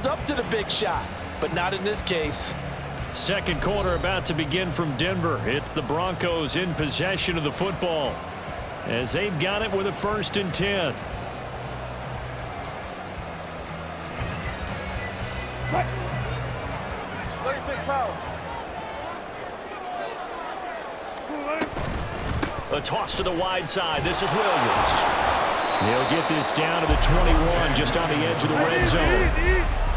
build up to the big shot, but not in this case. Second quarter about to begin from Denver. It's the Broncos in possession of the football as they've got it with a 1st and 10. A toss to the wide side. This is Williams. He'll get this down to the 21, just on the edge of the red zone.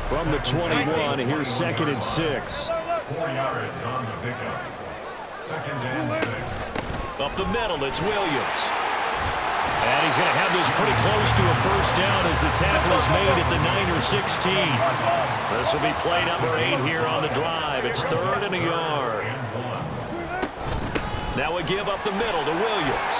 From the 21, here's 2nd and 6. 4 yards on the pickup. 2nd and 6. Up the middle, it's Williams. And he's going to have this pretty close to a 1st down as the tackle is made at the 9 or 16. This will be play number 8 here on the drive. It's 3rd and a yard. Now we give up the middle to Williams.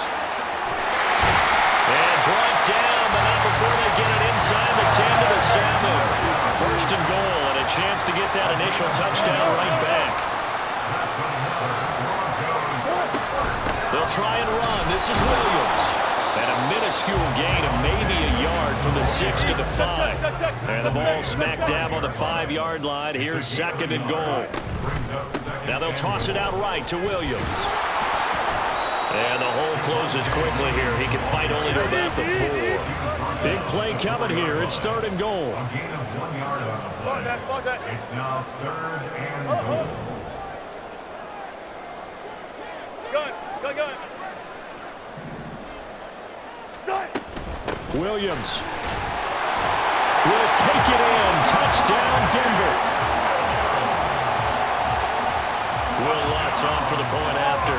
And brought down, but not before they get it inside the 10 to the 7. 1st and goal, and a chance to get that initial touchdown right back. They'll try and run. This is Williams. And a minuscule gain of maybe a yard from the 6 to the 5. And the ball smack dab on the 5-yard line. Here's 2nd and goal. Now they'll toss it out right to Williams. And the hole closes quickly here. He can fight only to about the 4. Big play coming here. It's 3rd and goal. A gain of 1 yard on the play. It's now 3rd and goal. Good. Williams will take it in. Touchdown, Denver. Will Lutz on for the point after.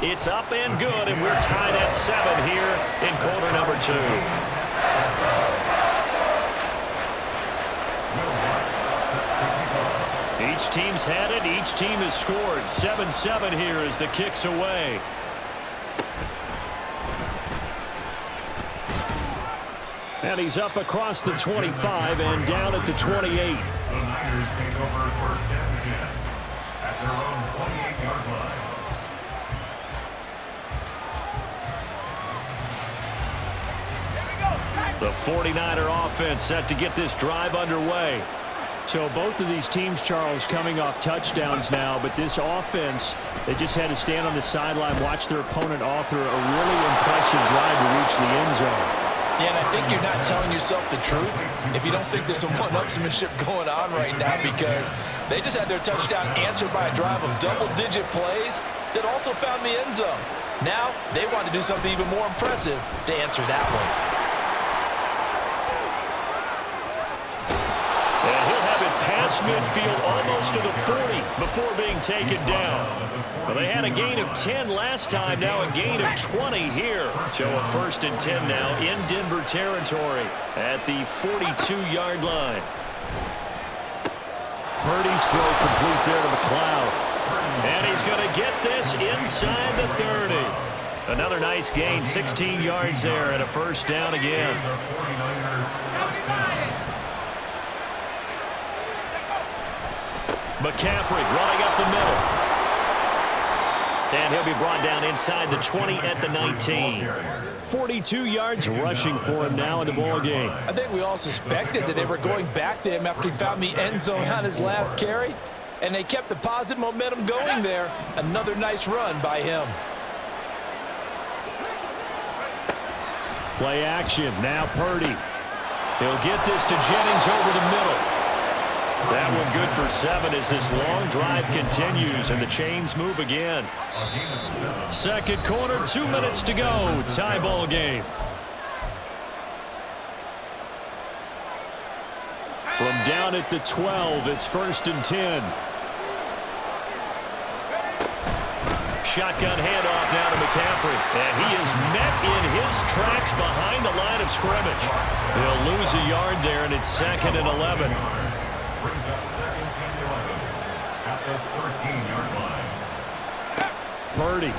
It's up and good, and we're tied at 7 here in quarter number 2. Each team's had it. Each team has scored. 7-7 here as the kick's away. And he's up across the 25 and down at the 28. The Niners take over 1st and 10 at their own 28-yard line. The 49er offense set to get this drive underway. So both of these teams, Charles, coming off touchdowns now, but this offense, they just had to stand on the sideline, watch their opponent author a really impressive drive to reach the end zone. Yeah, and I think you're not telling yourself the truth if you don't think there's some one-upsmanship going on right now, because they just had their touchdown answered by a drive of double-digit plays that also found the end zone. Now they want to do something even more impressive to answer that one. And he'll have it past midfield almost to the 40 before being taken down. Well, they had a gain of 10 last time, now a gain of 20 here. So a 1st and 10 now in Denver territory at the 42-yard line. Purdy's throw complete there to McLeod. And he's going to get this inside the 30. Another nice gain, 16 yards there and a 1st down again. McCaffrey running up the middle. And he'll be brought down inside the 20 at the 19. 42 yards rushing for him now in the ball game. I think we all suspected that they were going back to him after he found the end zone on his last carry, and they kept the positive momentum going there. Another nice run by him. Play action. Now Purdy. He'll get this to Jennings over the middle. That one good for 7 as this long drive continues and the chains move again. 2nd quarter, 2 minutes to go. Tie ball game. From down at the 12, it's 1st and 10. Shotgun handoff now to McCaffrey. And he is met in his tracks behind the line of scrimmage. He'll lose a yard there, and it's 2nd and 11. Brings up 2nd and 11 at the 13-yard line. Purdy.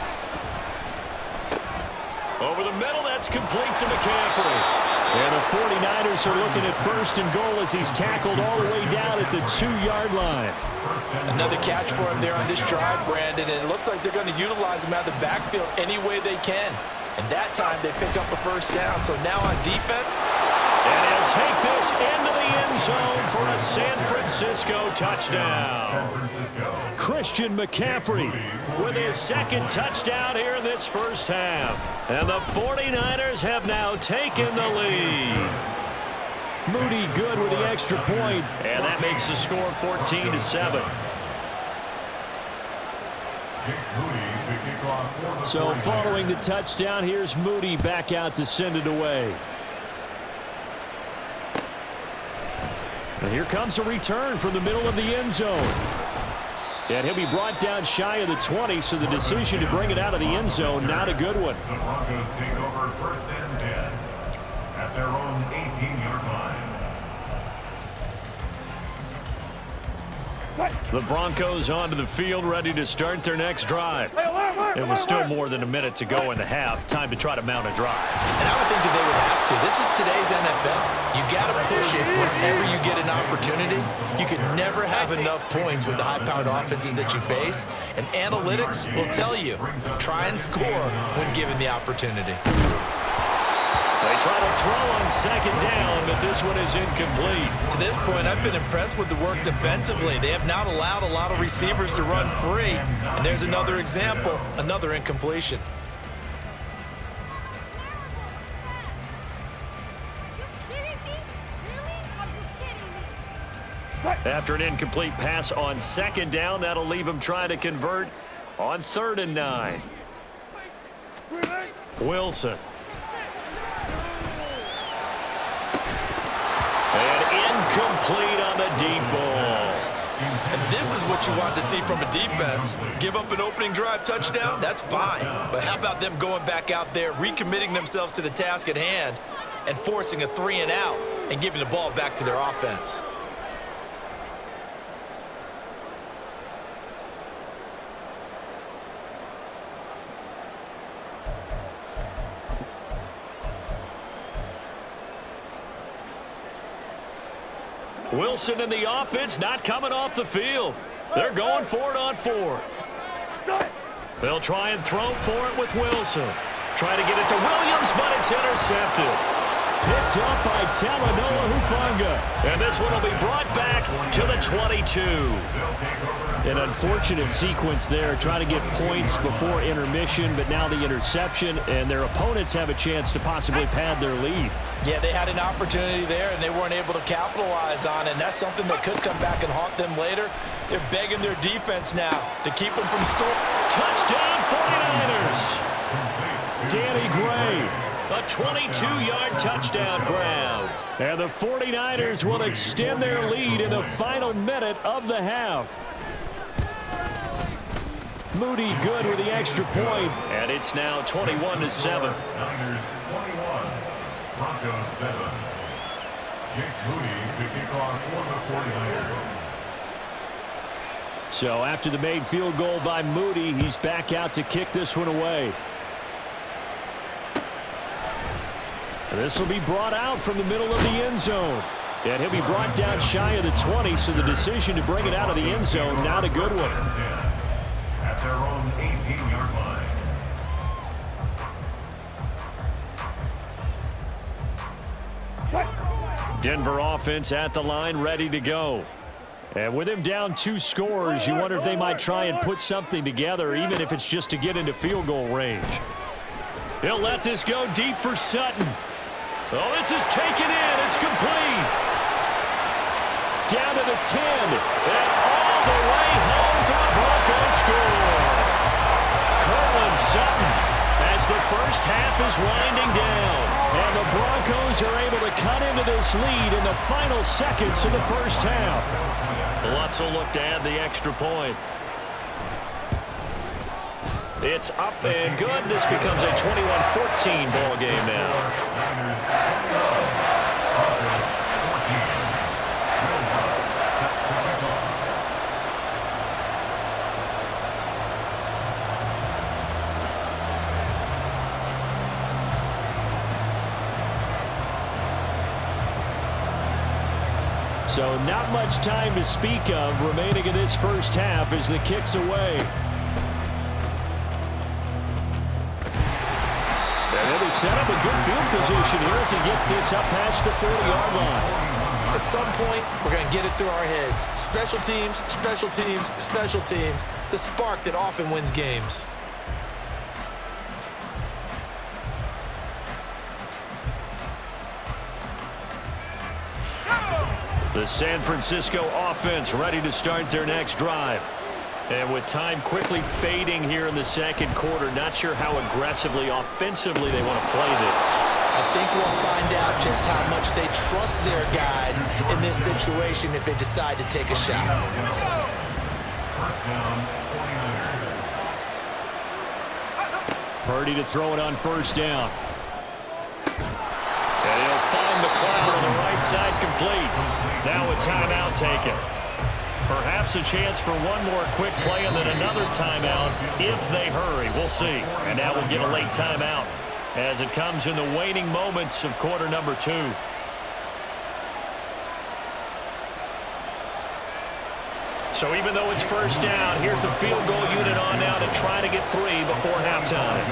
Over the middle, that's complete to McCaffrey. And the 49ers are looking at 1st and goal as he's tackled all the way down at the 2-yard line. Another catch for him there on this drive, Brandon, and it looks like they're going to utilize him out of the backfield any way they can. And that time they pick up a first down. So now on defense. And he'll take this into the end zone for a San Francisco touchdown. Christian McCaffrey With his second touchdown here in this first half. And the 49ers have now taken the lead. Moody good with the extra point. And that makes the score 14-7. So following the touchdown, here's Moody back out to send it away. And here comes a return from the middle of the end zone. And he'll be brought down shy of the 20, so the decision to bring it out of the end zone, not a good one. The Broncos take over 1st and 10 at their own 18-yard line. The Broncos onto the field, ready to start their next drive. It was still more than a minute to go in the half. Time to try to mount a drive. And I would think that they would have to. This is today's NFL. You got to push it whenever you get an opportunity. You can never have enough points with the high-powered offenses that you face. And analytics will tell you, try and score when given the opportunity. They try to throw on second down, but this one is incomplete. To this point, I've been impressed with the work defensively. They have not allowed a lot of receivers to run free. And there's another example, another incompletion. After an incomplete pass on second down, that'll leave him trying to convert on 3rd and 9. Wilson. And incomplete on the deep ball. And this is what you want to see from a defense. Give up an opening drive touchdown, that's fine. But how about them going back out there, recommitting themselves to the task at hand, and forcing a 3-and-out and giving the ball back to their offense? Wilson and the offense not coming off the field. They're going for it on 4th. They'll try and throw for it with Wilson. Try to get it to Williams, but it's intercepted. Picked up by Talanoa Hufanga. And this one will be brought back to the 22. An unfortunate sequence there, trying to get points before intermission, but now the interception, and their opponents have a chance to possibly pad their lead. Yeah, they had an opportunity there, and they weren't able to capitalize on it, and that's something that could come back and haunt them later. They're begging their defense now to keep them from scoring. Touchdown 49ers! Danny Gray. A 22-yard touchdown grab. And the 49ers will extend their lead in the final minute of the half. Moody good with the extra point. And it's now 21-7. Niners 21, Broncos 7. Jake Moody to kick off for the 49ers. So after the made field goal by Moody, he's back out to kick this one away. This will be brought out from the middle of the end zone. And he'll be brought down shy of the 20, so the decision to bring it out of the end zone, not a good one. At their own 18-yard line. Denver offense at the line, ready to go. And with him down 2 scores, you wonder if they might try and put something together, even if it's just to get into field goal range. He'll let this go deep for Sutton. Oh, this is taken in. It's complete. Down to the 10. And all the way home for the Broncos score. Cortland Sutton as the first half is winding down. And the Broncos are able to cut into this lead in the final seconds of the first half. Lutz will look to add the extra point. It's up and good. This becomes a 21-14 ball game now. So not much time to speak of remaining in this first half as the kick's away. set up with good field position here as he gets this up past the 40-yard line. At some point, we're going to get it through our heads. Special teams, special teams, special teams. The spark that often wins games. The San Francisco offense ready to start their next drive. And with time quickly fading here in the second quarter, not sure how aggressively, offensively they want to play this. I think we'll find out just how much they trust their guys in this situation if they decide to take a shot. Purdy to throw it on first down. And he'll find McLeod on the right side complete. Now a timeout taken. Perhaps a chance for one more quick play and then another timeout if they hurry. We'll see. And now we'll get a late timeout as it comes in the waning moments of quarter number 2. So even though it's first down, here's the field goal unit on now to try to get 3 before halftime.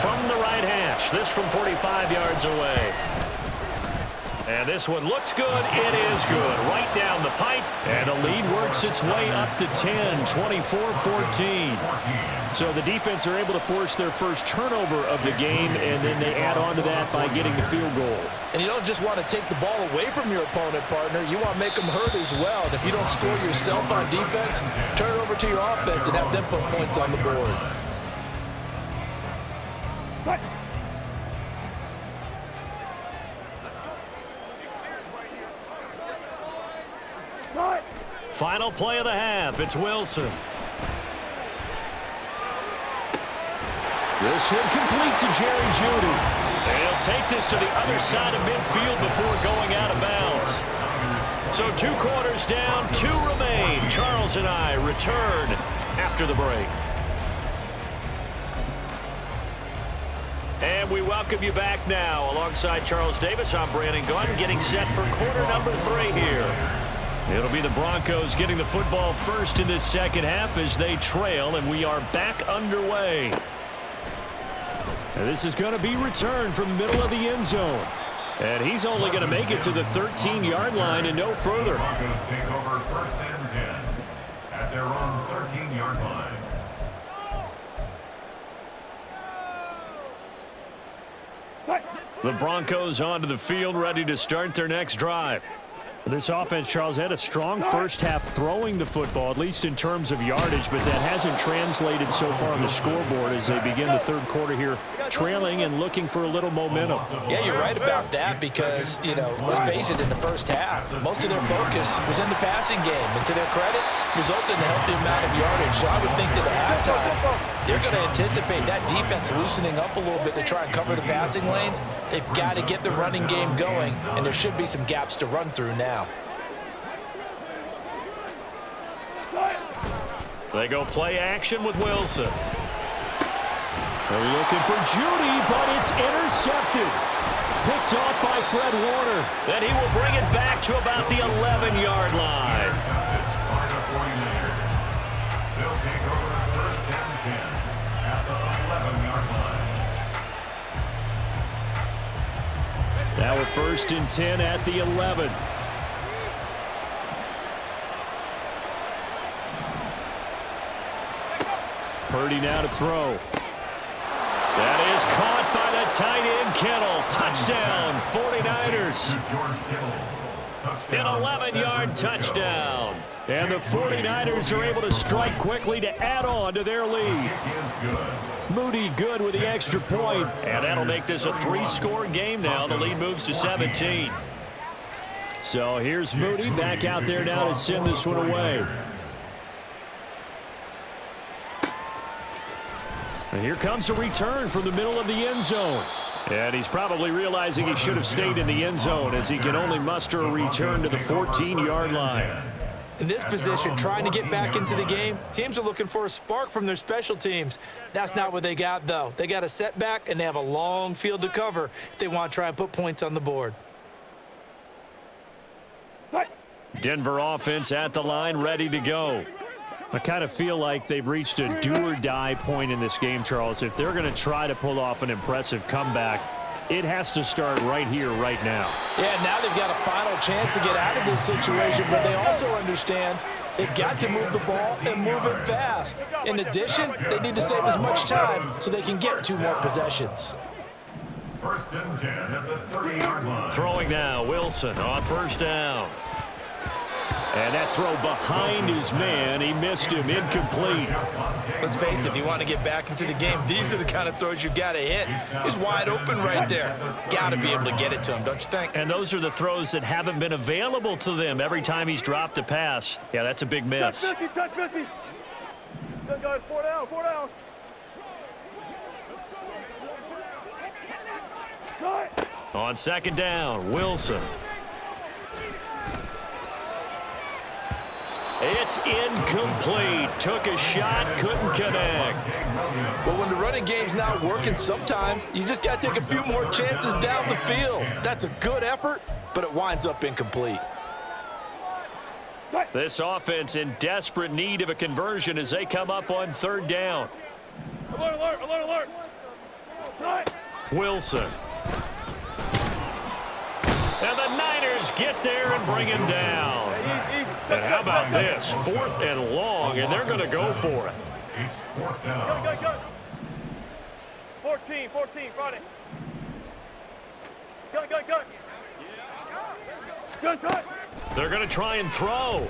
From the right hash, this from 45 yards away. And this one looks good. It is good. Right down the pipe. And the lead works its way up to 10, 24-14. So the defense are able to force their first turnover of the game, and then they add on to that by getting the field goal. And you don't just want to take the ball away from your opponent, partner. You want to make them hurt as well. And if you don't score yourself on defense, turn it over to your offense and have them put points on the board. Final play of the half. It's Wilson. This one complete to Jerry Jeudy. And he'll take this to the other side of midfield before going out of bounds. So 2 quarters down, 2 remain. Charles and I return after the break. And we welcome you back now. Alongside Charles Davis, I'm Brandon Gunn, getting set for quarter number 3 here. It'll be the Broncos getting the football first in this second half as they trail, and we are back underway. And this is going to be returned from the middle of the end zone. And he's only going to make it to the 13-yard line and no further. Broncos take over first and 10 at their own 13-yard line. The Broncos onto the field, ready to start their next drive. This offense, Charles, had a strong first half throwing the football, at least in terms of yardage, but that hasn't translated so far on the scoreboard as they begin the third quarter here, trailing and looking for a little momentum. Yeah, you're right about that because, you know, let's face it, in the first half, most of their focus was in the passing game. And to their credit, resulted in a healthy amount of yardage. So I would think that at halftime, they're going to anticipate that defense loosening up a little bit to try and cover the passing lanes. They've got to get the running game going, and there should be some gaps to run through now. They go play action with Wilson. They're looking for Jeudy, but it's intercepted. Picked off by Fred Warner. Then he will bring it back to about the 11-yard line. They'll take over first and 10 at the 11-yard line. Now we're first and 10 at the 11. Purdy now to throw. That is caught by the tight end Kittle. Touchdown, 49ers. An 11-yard touchdown. And the 49ers are able to strike quickly to add on to their lead. Moody good with the extra point. And that'll make this a 3-score game now. The lead moves to 17. So here's Moody back out there now to send this one away. And here comes a return from the middle of the end zone. And he's probably realizing he should have stayed in the end zone as he can only muster a return to the 14-yard line. In this position, trying to get back into the game, teams are looking for a spark from their special teams. That's not what they got, though. They got a setback, and they have a long field to cover if they want to try and put points on the board. Denver offense at the line, ready to go. I kind of feel like they've reached a do-or-die point in this game, Charles. If they're going to try to pull off an impressive comeback, It has to start right here, right now. Yeah, now they've got a final chance to get out of this situation, but they also understand they've got to move the ball and move it fast. In addition, they need to save as much time so they can get 2 more possessions. First and 10 at the 30-yard line. Throwing now, Wilson on first down. And that throw behind his man, he missed him, incomplete. Let's face it, if you want to get back into the game, these are the kind of throws you got to hit. He's wide open right there. Got to be able to get it to him, don't you think? And those are the throws that haven't been available to them every time he's dropped a pass. Yeah, that's a big miss. Touch 50. Good, 4 down, 4 down. On second down, Wilson. It's incomplete. Took a shot, couldn't connect. But when the running game's not working, sometimes you just got to take a few more chances down the field. That's a good effort, but it winds up incomplete. This offense in desperate need of a conversion as they come up on third down. Alert. Wilson. And the Niners get there and bring him down. And how about this? 4th and long, and they're going to go for it. It's 4th down. Go. 14, Friday. Go. Good touch. They're going to try and throw.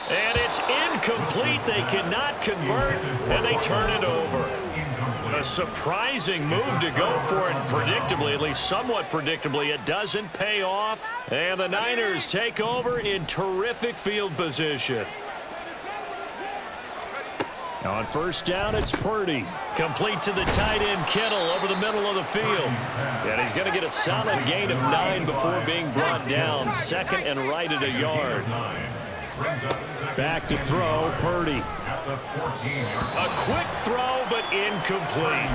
And it's incomplete. They cannot convert, and they turn it over. A surprising move to go for it predictably, at least somewhat predictably. It doesn't pay off, and the Niners take over in terrific field position. On first down, it's Purdy. Complete to the tight end, Kittle, over the middle of the field. And he's going to get a solid gain of 9 before being brought down. Second and right at a yard. Back to throw, Purdy. A quick throw, but incomplete.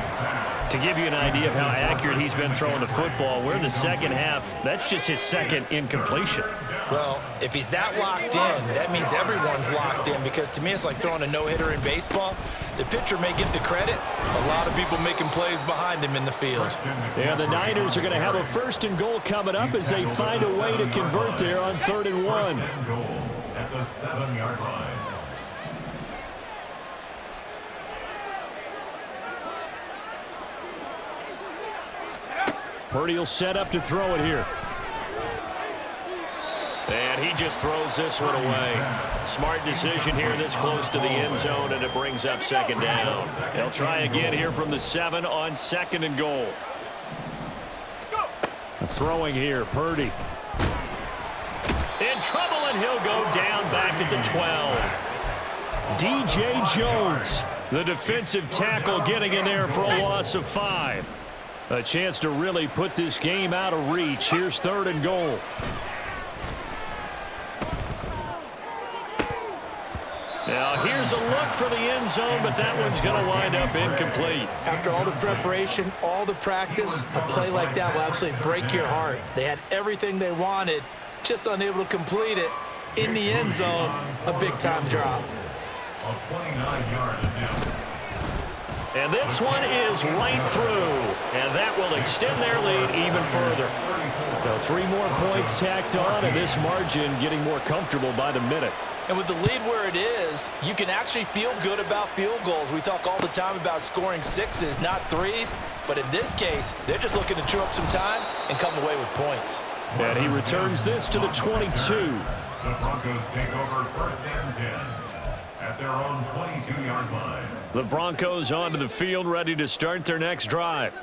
To give you an idea of how accurate he's been throwing the football, we're in the second half. That's just his second incompletion. Well, if he's that locked in, that means everyone's locked in, because to me it's like throwing a no-hitter in baseball. The pitcher may get the credit. A lot of people making plays behind him in the field. Yeah, the Niners are going to have a 1st and goal coming up as they find a way to convert there on 3rd and 1. At the 7-yard line. Purdy will set up to throw it here. And he just throws this one away. Smart decision here this close to the end zone, and it brings up second down. They'll try again here from the 7 on 2nd and goal. Throwing here, Purdy. In trouble, and he'll go down back at the 12. DJ Jones, the defensive tackle, getting in there for a loss of 5. a chance to really put this game out of reach. Here's 3rd and goal. Now here's a look for the end zone, but that one's going to wind up incomplete. After all the preparation, all the practice, a play like that will absolutely break your heart. They had everything they wanted, just unable to complete it. In the end zone, a big-time drop. A 29-yard attempt. And this one is right through, and that will extend their lead even further. Now 3 more points tacked on, and this margin getting more comfortable by the minute. And with the lead where it is, you can actually feel good about field goals. We talk all the time about scoring 6s, not 3s. But in this case, they're just looking to chew up some time and come away with points. And he returns this to the 22. The Broncos take over 1st and 10 at their own 22-yard line. The Broncos onto the field, ready to start their next drive.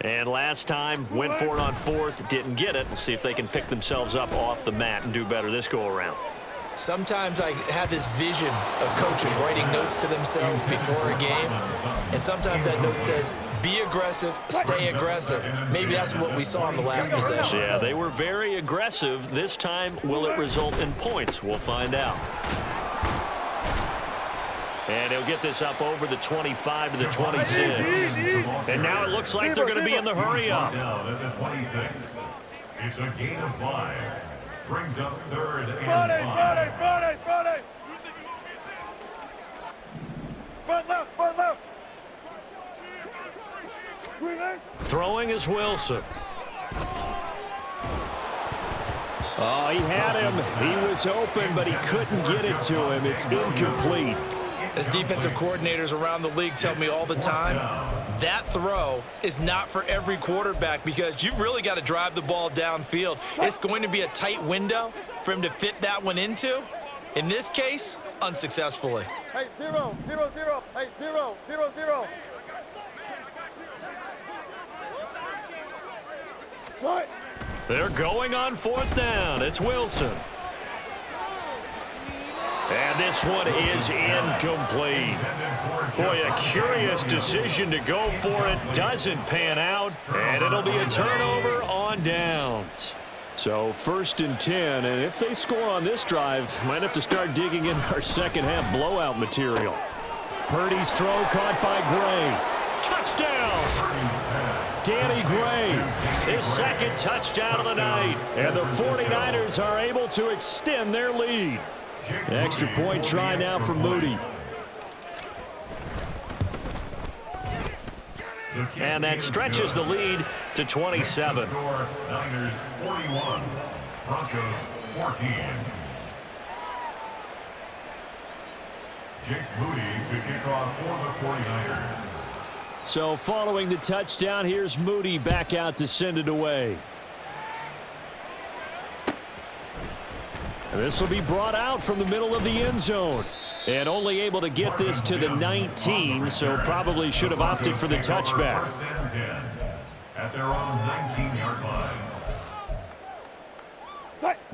And last time, went for it on 4th, didn't get it. We'll see if they can pick themselves up off the mat and do better this go-around. Sometimes I have this vision of coaches writing notes to themselves before a game, and sometimes that note says, be aggressive, stay aggressive. Maybe that's what we saw in the last possession. Yeah, they were very aggressive. This time, will it result in points? We'll find out. And he'll get this up over the 25 to the 26. And now it looks like they're going to be in the hurry up. Down at the 26. It's a gain of 5. Brings up 3rd and 5. Friday. Front left. Throwing is Wilson. Oh, he had him. He was open, but he couldn't get it to him. It's incomplete. As defensive coordinators around the league tell me all the time, that throw is not for every quarterback because you've really got to drive the ball downfield. It's going to be a tight window for him to fit that one into. In this case, unsuccessfully. Hey, 0, 0, 0. Hey, 0, 0, 0. What? They're going on 4th down. It's Wilson. And this one is incomplete. Boy, a curious decision to go for it. Doesn't pan out, and it'll be a turnover on downs. So 1st and 10, and if they score on this drive, might have to start digging in our second half blowout material. Purdy's throw caught by Gray. Touchdown! Danny Gray. His 2nd touchdown of the night. And the 49ers are able to extend their lead. Extra point try now for Moody. And that stretches the lead to 27. Niners 41, Broncos 14. Jake Moody to kick off for the 49ers. So following the touchdown, here's Moody back out to send it away. And this will be brought out from the middle of the end zone. And only able to get this to the 19, so probably should have opted for the touchback. First and 10 at their own 19-yard line.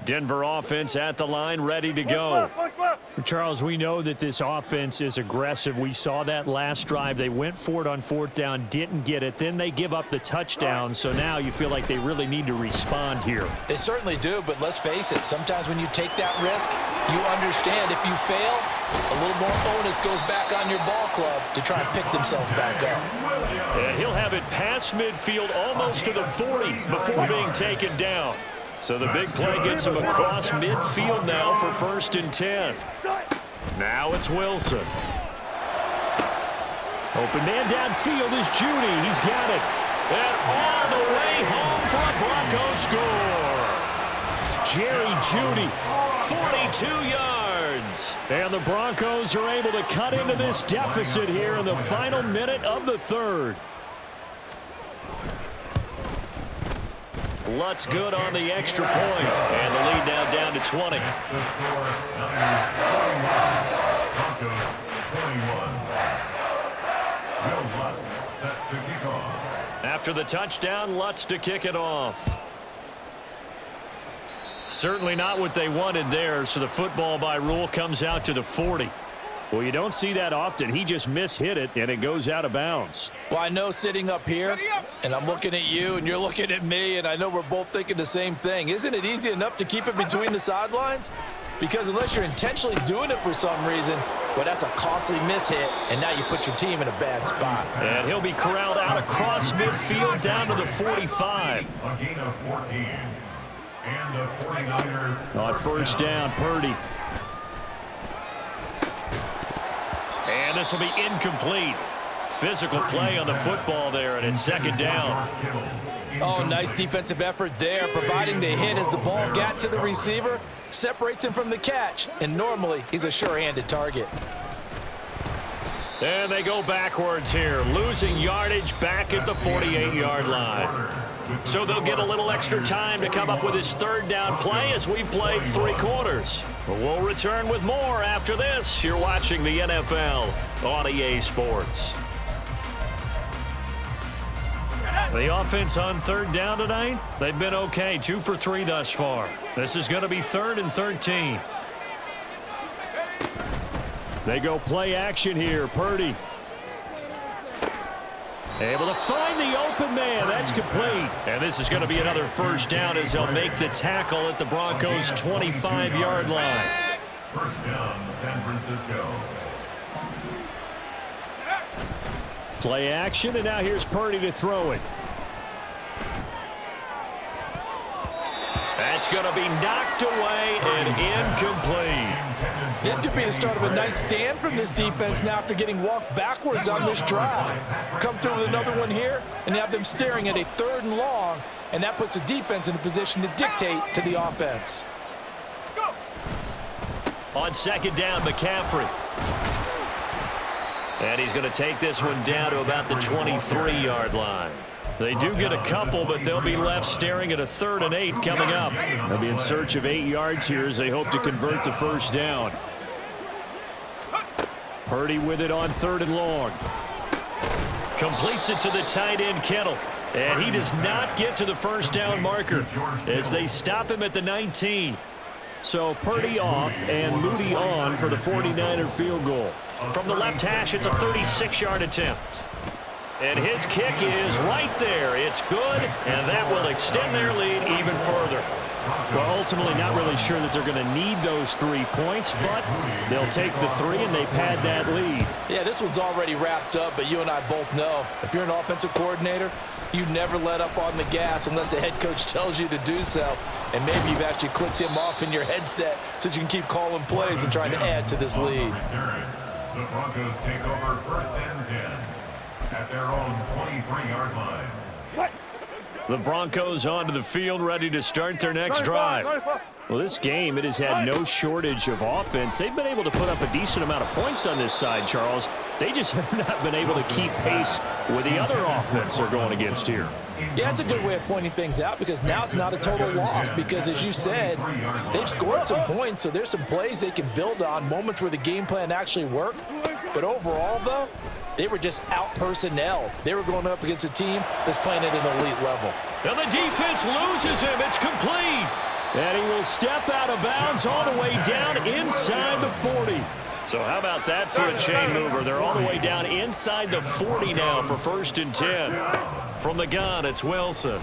Denver offense at the line, ready to go. Charles, we know that this offense is aggressive. We saw that last drive. They went for it on 4th down, didn't get it. Then they give up the touchdown, so now you feel like they really need to respond here. They certainly do, but let's face it, sometimes when you take that risk, you understand if you fail, a little more onus goes back on your ball club to try and pick themselves back up. And he'll have it past midfield almost to the 40 before being taken down. So the big play gets him across midfield now for 1st and 10. Now it's Wilson. Open man downfield is Judy. He's got it. And all the way home for a Broncos score. Jerry Judy. 42 yards. And the Broncos are able to cut into this deficit here in the final minute of the 3rd. Lutz good on the extra point. And the lead now down to 20. That's the score. Niners 41, Broncos 21. Will Lutz set to kick off. After the touchdown, Lutz to kick it off. Certainly not what they wanted there, so the football by rule comes out to the 40. Well, you don't see that often. He just mishit it, and it goes out of bounds. Well, I know sitting up here, and I'm looking at you, and you're looking at me, and I know we're both thinking the same thing. Isn't it easy enough to keep it between the sidelines? Because unless you're intentionally doing it for some reason, well, that's a costly mishit, and now you put your team in a bad spot. And he'll be corralled out across midfield down to the 45. A gain of 14. And the 49er. On 1st down, Purdy. And this will be incomplete. Physical play on the football there, and it's 2nd down. Oh, nice defensive effort there, providing the hit as the ball got to the receiver, separates him from the catch, and normally he's a sure-handed target. And they go backwards here, losing yardage back at the 48-yard line. So they'll get a little extra time to come up with his 3rd down play as we played 3 quarters. We'll return with more after this. You're watching the NFL on EA Sports. The offense on 3rd down tonight, they've been okay, 2 for 3 thus far. This is going to be 3rd and 13. They go play action here. Purdy. Able to find the open man. That's complete. And this is going to be another 1st down as they'll make the tackle at the Broncos' 25-yard line. 1st down, San Francisco. Play action, and now here's Purdy to throw it. That's going to be knocked away and incomplete. This could be the start of a nice stand from this defense now after getting walked backwards on this drive. Come through with another one here, and you have them staring at a 3rd and long, and that puts the defense in a position to dictate to the offense. On 2nd down, McCaffrey. And he's going to take this one down to about the 23-yard line. They do get a couple, but they'll be left staring at a 3rd and 8 coming up. They'll be in search of 8 yards here as they hope to convert the 1st down. Purdy with it on 3rd and long. Completes it to the tight end, Kittle. And he does not get to the 1st down marker as they stop him at the 19. So Purdy off and Moody on for the 49er field goal. From the left hash, it's a 36-yard attempt. And his kick is right there. It's good, and that will extend their lead even further. Well, ultimately not really sure that they're going to need those 3 points, but they'll take the 3 and they pad that lead. Yeah, this one's already wrapped up, but you and I both know if you're an offensive coordinator, you never let up on the gas unless the head coach tells you to do so. And maybe you've actually clicked him off in your headset so that you can keep calling plays and trying to add to this lead. The Broncos take over 1st and 10 at their own 23-yard line. The Broncos onto the field, ready to start their next drive. Well, this game, it has had no shortage of offense. They've been able to put up a decent amount of points on this side, Charles. They just have not been able to keep pace with the other offense they're going against here. Yeah, it's a good way of pointing things out because now it's not a total loss because, as you said, they've scored some points, so there's some plays they can build on, moments where the game plan actually worked. But overall, though, they were just out-personnel. They were going up against a team that's playing at an elite level. And the defense loses him. It's complete. And he will step out of bounds all the way down inside the 40. So how about that for a chain mover? They're all the way down inside the 40 now for 1st and 10. From the gun, it's Wilson.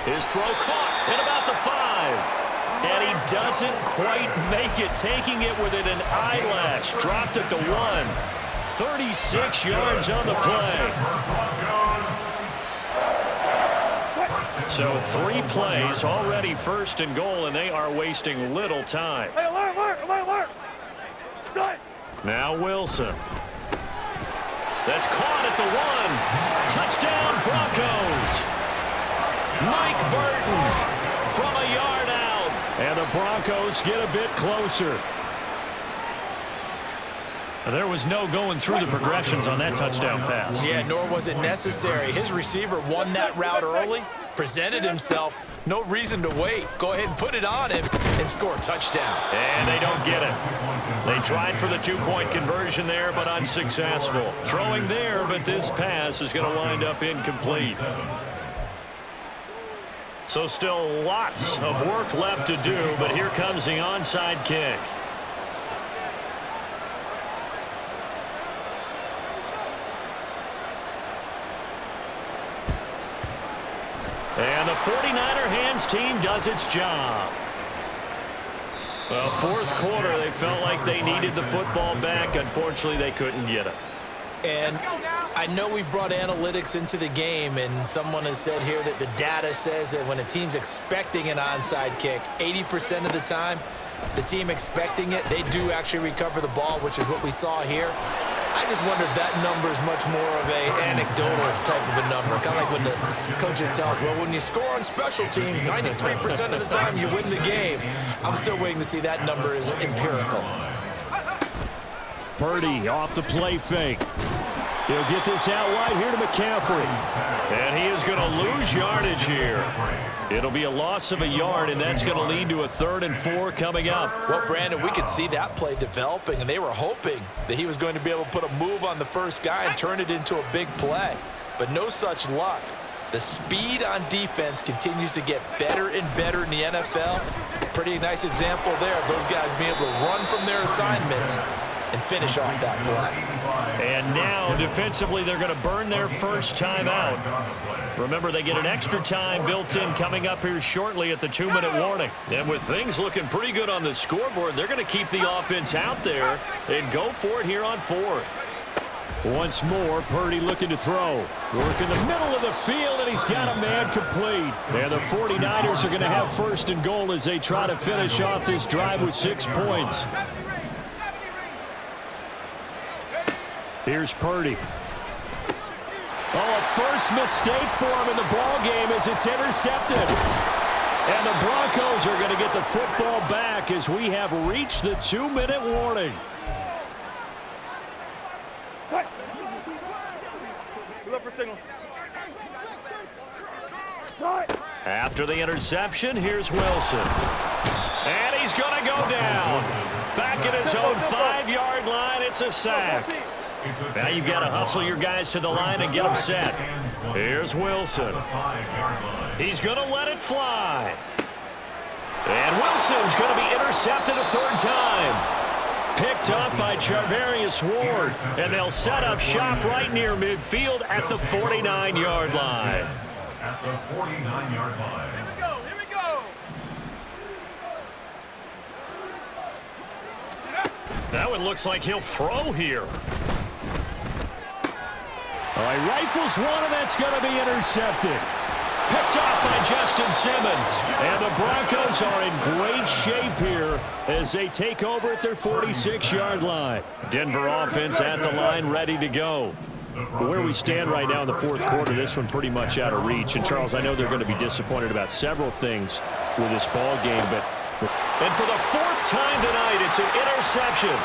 His throw caught at about the 5. And he doesn't quite make it, taking it within an eyelash. Dropped at the 1. 36 yards on the play. So 3 plays, already 1st and goal, and they are wasting little time. Hey, alert! Now Wilson. That's caught at the 1. Touchdown, Broncos. Mike Burton from a yard out. And the Broncos get a bit closer. There was no going through the progressions on that touchdown pass. Yeah, nor was it necessary. His receiver won that route early, presented himself. No reason to wait. Go ahead and put it on him and score a touchdown. And they don't get it. They tried for the 2-point conversion there, but unsuccessful. Throwing there, but this pass is going to wind up incomplete. So still lots of work left to do, but here comes the onside kick. And the 49er hands team does its job. Well, 4th quarter, they felt like they needed the football back. Unfortunately, they couldn't get it. And I know we've brought analytics into the game, and someone has said here that the data says that when a team's expecting an onside kick, 80% of the time, the team expecting it, they do actually recover the ball, which is what we saw here. I just wonder if that number is much more of a anecdotal type of a number. Kind of like when the coaches tell us, well, when you score on special teams, 93% of the time you win the game. I'm still waiting to see that number is empirical. Purdy off the play fake. He'll get this out wide here to McCaffrey. And he is going to lose yardage here. It'll be a loss of a yard, and that's going to lead to a 3rd and 4 coming up. Well, Brandon, we could see that play developing, and they were hoping that he was going to be able to put a move on the first guy and turn it into a big play. But no such luck. The speed on defense continues to get better and better in the NFL. Pretty nice example there of those guys being able to run from their assignments and finish off that play. And now, defensively, they're going to burn their first time out. Remember, they get an extra time built in coming up here shortly at the 2-minute warning. And with things looking pretty good on the scoreboard, they're going to keep the offense out there and go for it here on 4th. Once more, Purdy looking to throw. Work in the middle of the field, and he's got a man complete. And the 49ers are going to have first and goal as they try to finish off this drive with 6 points. Here's Purdy. Oh, a first mistake for him in the ball game as it's intercepted. And the Broncos are going to get the football back as we have reached the 2-minute warning. After the interception, here's Wilson. And he's going to go down. Back at his own 5-yard line, it's a sack. Now you've got to hustle your guys to the line and get them set. Here's Wilson. He's going to let it fly. And Wilson's going to be intercepted a third time. Picked up by Charvarius Ward. And they'll set up shop right near midfield at the 49-yard line. At the 49-yard line. Here we go. That one looks like he'll throw here. All right, rifles one, and that's going to be intercepted. Picked off by Justin Simmons. And the Broncos are in great shape here as they take over at their 46-yard line. Denver offense at the line, ready to go. Where we stand right now in the fourth quarter, this one pretty much out of reach. And, Charles, I know they're going to be disappointed about several things with this ball game. And for the fourth time tonight, it's an interception.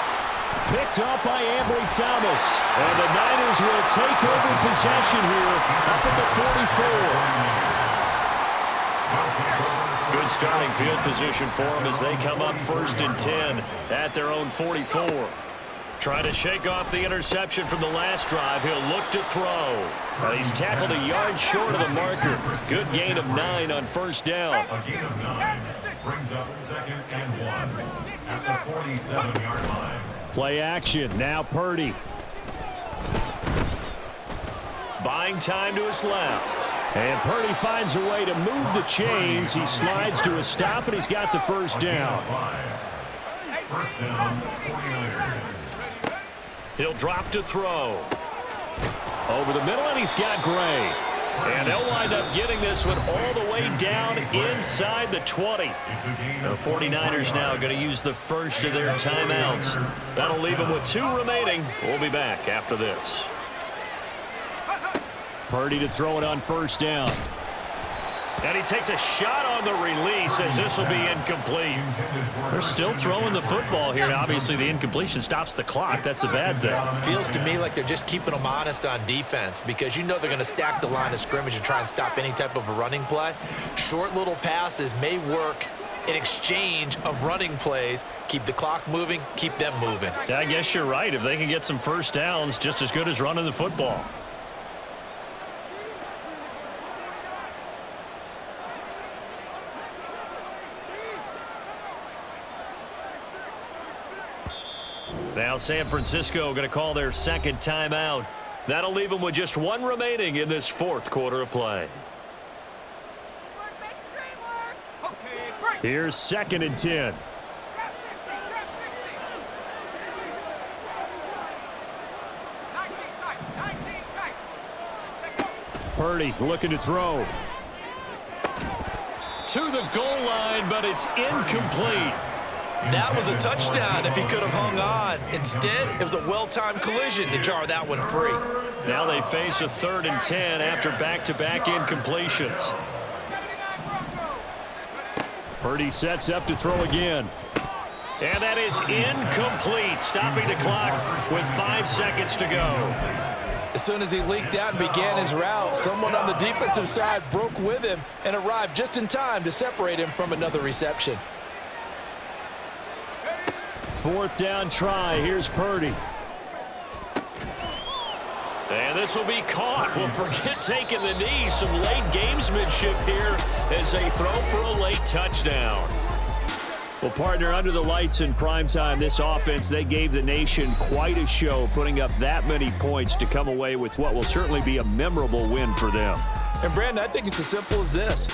Picked up by Ambry Thomas. And the Niners will take over possession here up at the 44. Good starting field position for them as they come up 1st and 10 at their own 44. Trying to shake off the interception from the last drive. He'll look to throw. He's tackled a yard short of the marker. Good gain of 9 on first down. A gain of 9 brings up 2nd and 1 at the 47-yard line. Play action. Now Purdy. Buying time to his left. And Purdy finds a way to move the chains. He slides to a stop, and he's got the first down. First down, 49ers. He'll drop to throw. Over the middle, and he's got Gray. And they'll wind up getting this one all the way down inside the 20. The 49ers now going to use the first of their timeouts. That'll leave them with 2 remaining. We'll be back after this. Purdy to throw it on first down. And he takes a shot on the release as this will be incomplete. They're still throwing the football here. Now, obviously, the incompletion stops the clock. That's the bad thing. Feels to me like they're just keeping them honest on defense because you know they're going to stack the line of scrimmage and try and stop any type of a running play. Short little passes may work in exchange of running plays. Keep the clock moving, keep them moving. I guess you're right. If they can get some first downs, just as good as running the football. Now San Francisco going to call their second timeout. That'll leave them with just 1 remaining in this fourth quarter of play. Here's 2nd and 10. Purdy looking to throw. To the goal line, but it's incomplete. That was a touchdown if he could have hung on. Instead, it was a well-timed collision to jar that one free. Now they face a 3rd and 10 after back-to-back incompletions. Purdy sets up to throw again. And that is incomplete, stopping the clock with 5 seconds to go. As soon as he leaked out and began his route, someone on the defensive side broke with him and arrived just in time to separate him from another reception. 4th down try. Here's Purdy. And this will be caught. Well, forget taking the knee. Some late gamesmanship here as they throw for a late touchdown. Well, partner, under the lights in primetime, this offense, they gave the nation quite a show, putting up that many points to come away with what will certainly be a memorable win for them. And, Brandon, I think it's as simple as this.